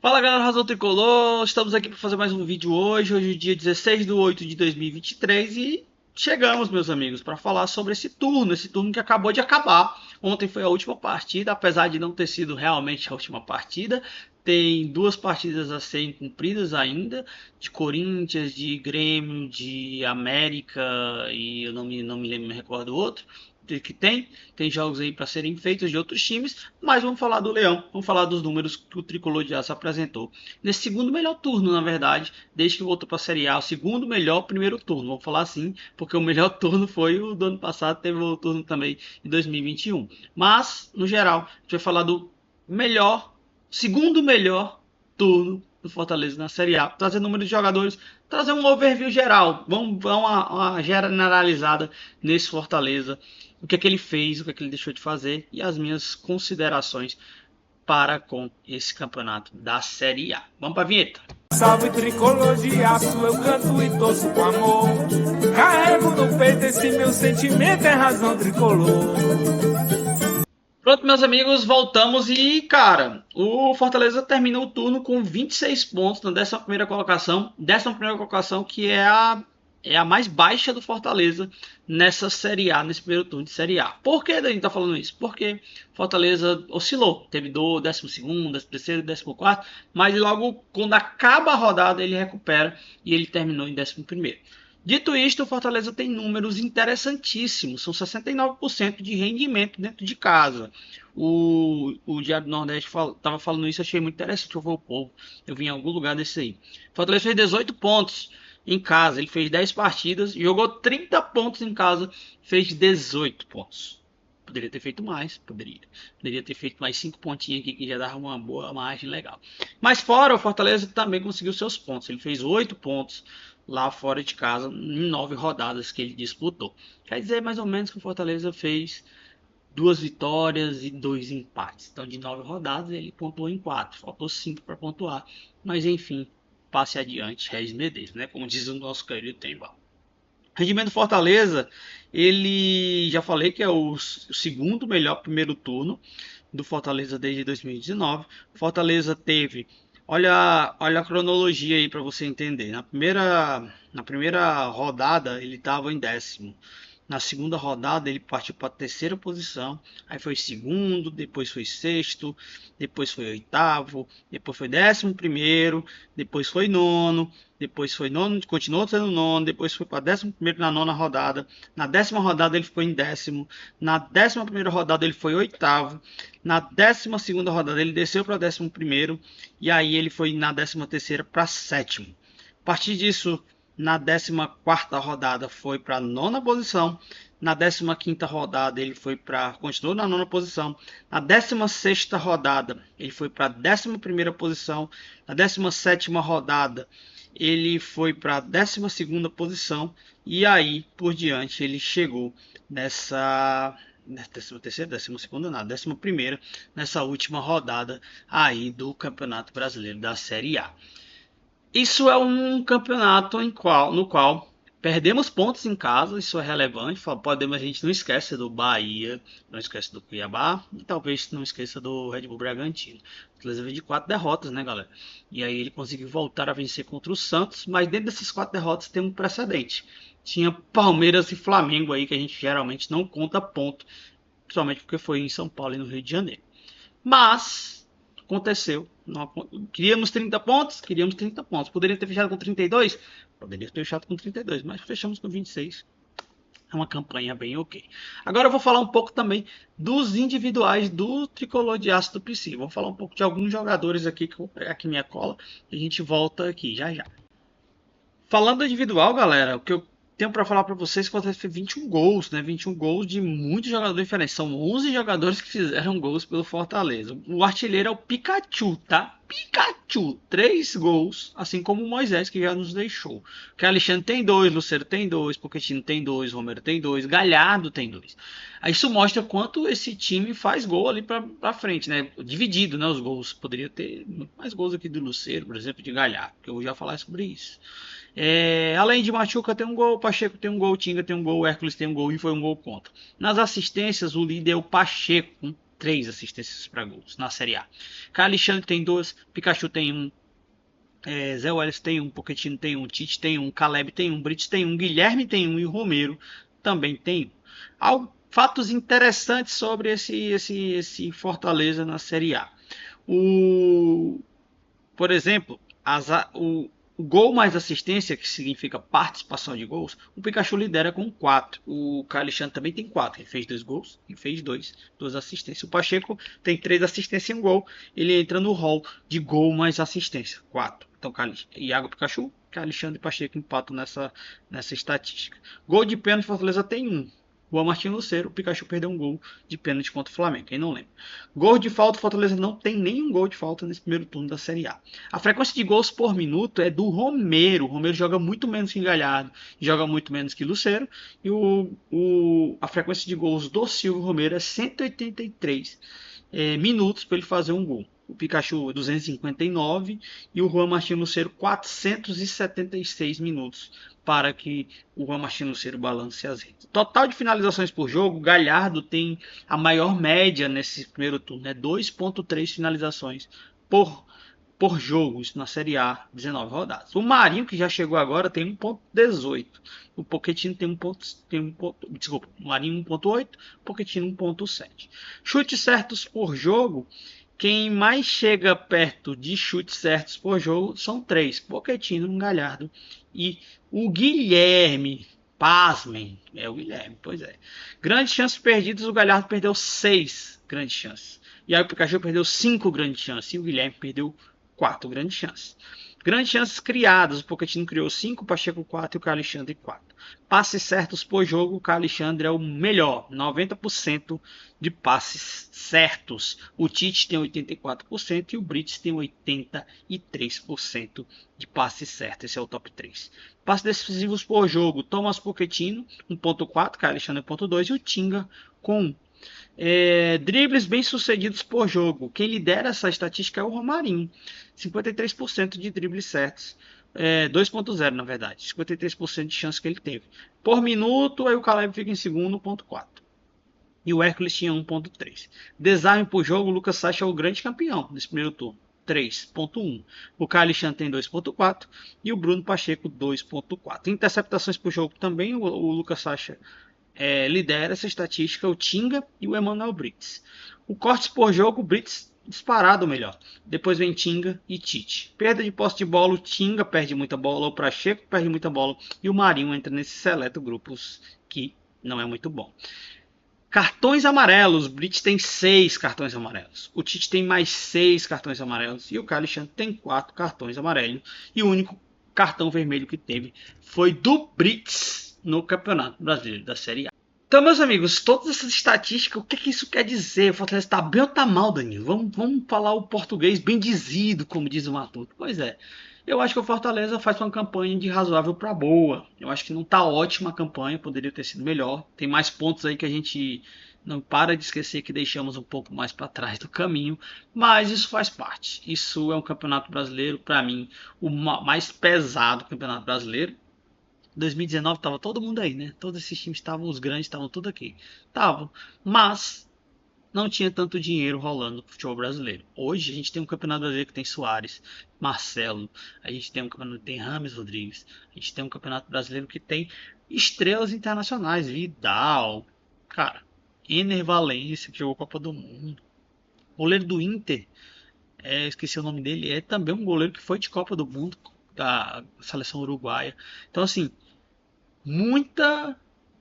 Fala galera, Razão Tricolor, estamos aqui para fazer mais um vídeo hoje, dia 16 de 8 de 2023 e chegamos, meus amigos, para falar sobre esse turno que acabou de acabar. Ontem foi a última partida, apesar de não ter sido realmente a última partida, tem duas partidas a serem cumpridas ainda, de Corinthians, de Grêmio, de América e eu não me recordo o outro que tem jogos aí para serem feitos de outros times, mas vamos falar do Leão, vamos falar dos números que o Tricolor de Aço apresentou. Nesse segundo melhor turno, na verdade, desde que voltou para a Série A, o segundo melhor primeiro turno, vamos falar assim, porque o melhor turno foi o do ano passado, teve o turno também em 2021. Mas, no geral, a gente vai falar do segundo melhor turno do Fortaleza na Série A, trazer números de jogadores, trazer um overview geral, vamos dar uma generalizada nesse Fortaleza, o que é que ele fez, o que é que ele deixou de fazer e as minhas considerações para com esse campeonato da Série A. Vamos para a vinheta. Salve tricolor de aço, eu canto e torço com amor. Carrego no peito esse meu sentimento, é razão tricolor. Pronto, meus amigos, voltamos e, cara, o Fortaleza terminou o turno com 26 pontos na 11ª colocação. 11ª colocação que é a mais baixa do Fortaleza nessa Série A, nesse primeiro turno de Série A. Por que a gente tá falando isso? Porque Fortaleza oscilou, teve do 12º, 13º, 14º, mas logo quando acaba a rodada ele recupera e ele terminou em 11º. Dito isto, o Fortaleza tem números interessantíssimos, são 69% de rendimento dentro de casa. O Diário do Nordeste estava falando isso, achei muito interessante, eu vou o povo, eu vi em algum lugar desse aí. Fortaleza fez 18 pontos em casa, ele fez 10 partidas, jogou 30 pontos em casa, fez 18 pontos. Poderia ter feito mais, poderia ter feito mais 5 pontinhos aqui que já dava uma boa margem legal. Mas fora, o Fortaleza também conseguiu seus pontos, ele fez 8 pontos lá fora de casa em 9 rodadas que ele disputou. Quer dizer mais ou menos que o Fortaleza fez 2 vitórias e 2 empates. Então de 9 rodadas ele pontuou em 4, faltou 5 para pontuar. Mas enfim, passe adiante, Regis Medeiros, né? Como diz o nosso querido Temba. Rendimento do Fortaleza, ele já falei que é o segundo melhor primeiro turno do Fortaleza desde 2019. Fortaleza teve, olha a cronologia aí para você entender. Na primeira rodada ele estava em 10º. Na segunda rodada ele partiu para a terceira posição, aí foi segundo, depois foi sexto, depois foi oitavo, depois foi 11º, depois foi nono, continuou sendo nono, depois foi para 11º na nona rodada, na 10ª rodada ele ficou em 10º, na 11ª rodada ele foi oitavo, na 12ª rodada ele desceu para 11º e aí ele foi na 13ª para sétimo. A partir disso, na 14ª rodada foi para a nona posição. Na 15ª rodada ele continuou na nona posição. Na 16ª rodada ele foi para a 11ª posição. Na 17ª rodada ele foi para a 12ª posição. E aí por diante ele chegou nessa 13ª, 12ª, nada, 11ª, nessa última rodada aí do Campeonato Brasileiro da Série A. Isso é um campeonato no qual perdemos pontos em casa, isso é relevante. A gente não esquece do Bahia, não esquece do Cuiabá e talvez não esqueça do Red Bull Bragantino. O Fortaleza veio de 4 derrotas, né, galera? E aí ele conseguiu voltar a vencer contra o Santos, mas dentro dessas 4 derrotas tem um precedente. Tinha Palmeiras e Flamengo aí que a gente geralmente não conta ponto, principalmente porque foi em São Paulo e no Rio de Janeiro. Mas aconteceu. Queríamos 30 pontos? Queríamos 30 pontos. Poderia ter fechado com 32? Poderia ter fechado com 32, mas fechamos com 26. É uma campanha bem ok. Agora eu vou falar um pouco também dos individuais do Tricolor de Aço do PC. Vou falar um pouco de alguns jogadores aqui que eu vou pegar aqui minha cola e a gente volta aqui já já. Falando individual, galera, o que eu tenho para falar para vocês é que foi 21 gols, né? 21 gols de muitos jogadores diferentes. São 11 jogadores que fizeram gols pelo Fortaleza. O artilheiro é o Pikachu, tá? Pikachu, 3 gols, assim como o Moisés, que já nos deixou. Que Alexandre tem 2, Lucero tem 2, Pochettino tem 2, Romero tem 2, Galhardo tem 2. Isso mostra quanto esse time faz gol ali para frente, né? Dividido, né? Os gols. Poderia ter mais gols aqui do Lucero, por exemplo, de Galhardo, que eu vou já falar sobre isso. Além de Machuca tem um gol, Pacheco tem um gol, Tinga tem um gol, Hércules tem um gol e foi um gol contra. Nas assistências, o líder é o Pacheco com 3 assistências para gols na Série A. Caio Alexandre tem 2, Pikachu tem 1, Zé Welles tem 1, Pochettino tem 1, Tite tem 1, Caleb tem 1, Brits tem 1, Guilherme tem 1 e o Romero também tem 1. Fatos interessantes sobre esse Fortaleza na Série A. Por exemplo, o gol mais assistência, que significa participação de gols, o Pikachu lidera com 4. O Caio Alexandre também tem 4. Ele fez 2 gols e fez 2 assistências. O Pacheco tem 3 assistências e 1 gol. Ele entra no hall de gol mais assistência. 4. Então, Iago, Pikachu, Caio Alexandre e Pacheco empatam nessa estatística. Gol de pênalti, Fortaleza tem 1. Juan Martín Lucero, o Pikachu perdeu um gol de pênalti contra o Flamengo, quem não lembra. Gol de falta, o Fortaleza não tem nenhum gol de falta nesse primeiro turno da Série A. A frequência de gols por minuto é do Romero. O Romero joga muito menos que Galhardo, joga muito menos que Lucero. E a frequência de gols do Silvio Romero é 183 minutos para ele fazer um gol. O Pikachu 259 e o Juan Martín Lucero 476 minutos para que o Juan Martín Lucero balance as redes. Total de finalizações por jogo, Galhardo tem a maior média nesse primeiro turno, 2.3 finalizações por jogo, isso na Série A, 19 rodadas. O Marinho, que já chegou agora, tem 1.18. O Pochettino tem desculpa, o Marinho 1.8, o Pochettino 1.7. Chutes certos por jogo, quem mais chega perto de chutes certos por jogo são 3. Pochettino, Galhardo e o Guilherme. Pasmem, é o Guilherme, pois é. Grandes chances perdidas, o Galhardo perdeu 6 grandes chances. E aí o Pikachu perdeu 5 grandes chances e o Guilherme perdeu 4 grandes chances. Grandes chances criadas, o Pochettino criou 5, o Pacheco 4 e o Caio Alexandre 4. Passes certos por jogo, o Caio Alexandre é o melhor, 90% de passes certos. O Tite tem 84% e o Brits tem 83% de passes certos. Esse é o top 3. Passes decisivos por jogo, Thomas Pochettino 1.4, Caio Alexandre 1.2 e o Tinga com 1. Dribles bem sucedidos por jogo. Quem lidera essa estatística é o Romarinho, 53% de dribles certos, 2.0 na verdade, 53% de chance que ele teve por minuto. Aí o Caleb fica em segundo, 1.4 e o Hércules tinha 1.3. Desarme por jogo, o Lucas Sacha é o grande campeão nesse primeiro turno, 3.1. O Caio Alexandre tem 2.4 e o Bruno Pacheco 2.4. Interceptações por jogo também, o Lucas Sacha lidera essa estatística, o Tinga e o Emmanuel Brits. O cortes por jogo, o Brits disparado melhor. Depois vem Tinga e Tite. Perda de posse de bola, o Tinga perde muita bola, o Pacheco perde muita bola e o Marinho entra nesse seleto grupos que não é muito bom. Cartões amarelos, o Brits tem 6 cartões amarelos. O Tite tem mais 6 cartões amarelos e o Caio Alexandre tem 4 cartões amarelos. E o único cartão vermelho que teve foi do Brits no Campeonato Brasileiro da Série A. Então, meus amigos, todas essas estatísticas, o que isso quer dizer? O Fortaleza está bem ou está mal, Danilo? Vamos falar o português bem dizido, como diz o Matuto. Pois é, eu acho que o Fortaleza faz uma campanha de razoável para boa. Eu acho que não está ótima a campanha, poderia ter sido melhor. Tem mais pontos aí que a gente não para de esquecer que deixamos um pouco mais para trás do caminho, mas isso faz parte. Isso é um campeonato brasileiro, para mim, o mais pesado campeonato brasileiro. 2019 tava todo mundo aí, né? Todos esses times estavam, os grandes estavam tudo aqui. Estavam, mas não tinha tanto dinheiro rolando no futebol brasileiro. Hoje a gente tem um campeonato brasileiro que tem Soares, Marcelo, a gente tem um campeonato que tem Rames Rodrigues, a gente tem um campeonato brasileiro que tem estrelas internacionais, Vidal, cara, Ener Valencia, que jogou Copa do Mundo. O goleiro do Inter, esqueci o nome dele, é também um goleiro que foi de Copa do Mundo, da seleção uruguaia. Então assim, muita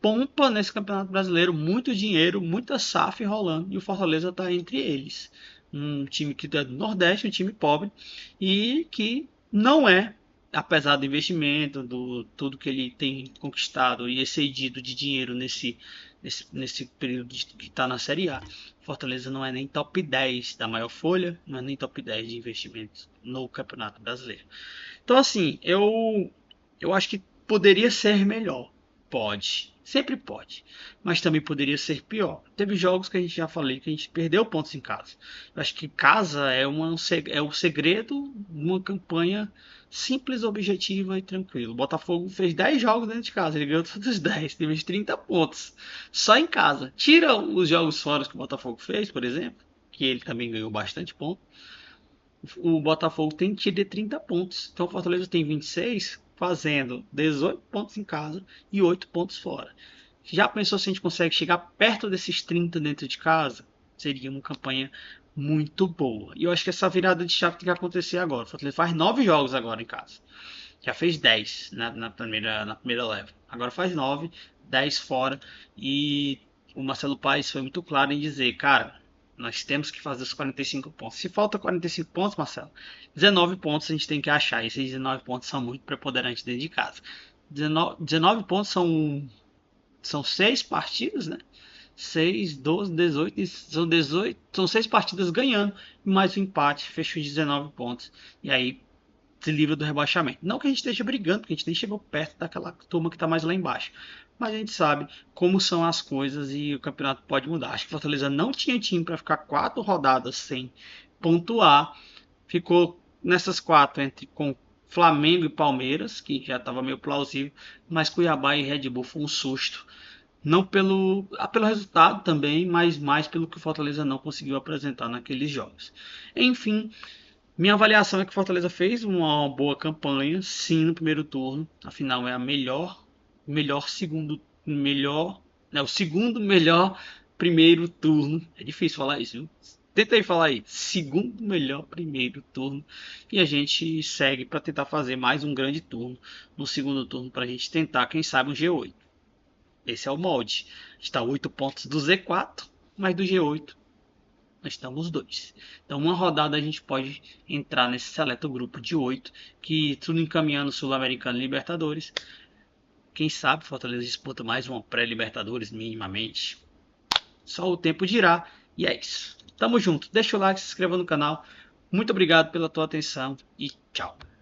pompa nesse campeonato brasileiro, muito dinheiro, muita SAF rolando e o Fortaleza está entre eles. Um time que é do Nordeste, um time pobre e que não é, apesar do investimento, do tudo que ele tem conquistado e excedido de dinheiro nesse período que está na Série A. Fortaleza não é nem top 10 da maior folha, não é nem top 10 de investimentos no Campeonato Brasileiro. Então assim, eu acho que poderia ser melhor. Pode, sempre pode, mas também poderia ser pior. Teve jogos que a gente já falei que a gente perdeu pontos em casa. Eu acho que casa é o segredo de uma campanha simples, objetiva e tranquila. O Botafogo fez 10 jogos dentro de casa, ele ganhou todos os 10, teve 30 pontos só em casa. Tira os jogos fora que o Botafogo fez, por exemplo, que ele também ganhou bastante pontos. O Botafogo tem tido de 30 pontos. Então o Fortaleza tem 26, fazendo 18 pontos em casa e 8 pontos fora. Já pensou se a gente consegue chegar perto desses 30 dentro de casa? Seria uma campanha muito boa. E eu acho que essa virada de chave tem que acontecer agora. O Fortaleza faz 9 jogos agora em casa. Já fez 10 na primeira leva. Agora faz 9, 10 fora. E o Marcelo Paes foi muito claro em dizer, cara, nós temos que fazer os 45 pontos. Se falta 45 pontos, Marcelo, 19 pontos a gente tem que achar. Esses 19 pontos são muito preponderantes dentro de casa. 19 pontos são 6 partidas, né? 6, 12, 18. São 18. São 6 partidas ganhando. Mais um empate. Fechou 19 pontos. E aí se livra do rebaixamento. Não que a gente esteja brigando, porque a gente nem chegou perto daquela turma que está mais lá embaixo. Mas a gente sabe como são as coisas e o campeonato pode mudar. Acho que o Fortaleza não tinha time para ficar 4 rodadas sem pontuar. Ficou nessas 4 com Flamengo e Palmeiras, que já estava meio plausível. Mas Cuiabá e Red Bull foi um susto. Não pelo resultado também, mas mais pelo que o Fortaleza não conseguiu apresentar naqueles jogos. Enfim, minha avaliação é que o Fortaleza fez uma boa campanha, sim, no primeiro turno. Afinal, é a o segundo melhor primeiro turno. É difícil falar isso, viu? Tentei falar aí, segundo melhor primeiro turno. E a gente segue para tentar fazer mais um grande turno no segundo turno para a gente tentar, quem sabe, um G8. Esse é o molde. Está 8 pontos do Z4, mas do G8 nós estamos 2. Então, uma rodada a gente pode entrar nesse seleto grupo de 8, que tudo encaminhando Sul-Americano e Libertadores. Quem sabe Fortaleza disputa mais uma pré-Libertadores minimamente. Só o tempo dirá. E é isso. Tamo junto. Deixa o like, se inscreva no canal. Muito obrigado pela tua atenção e tchau.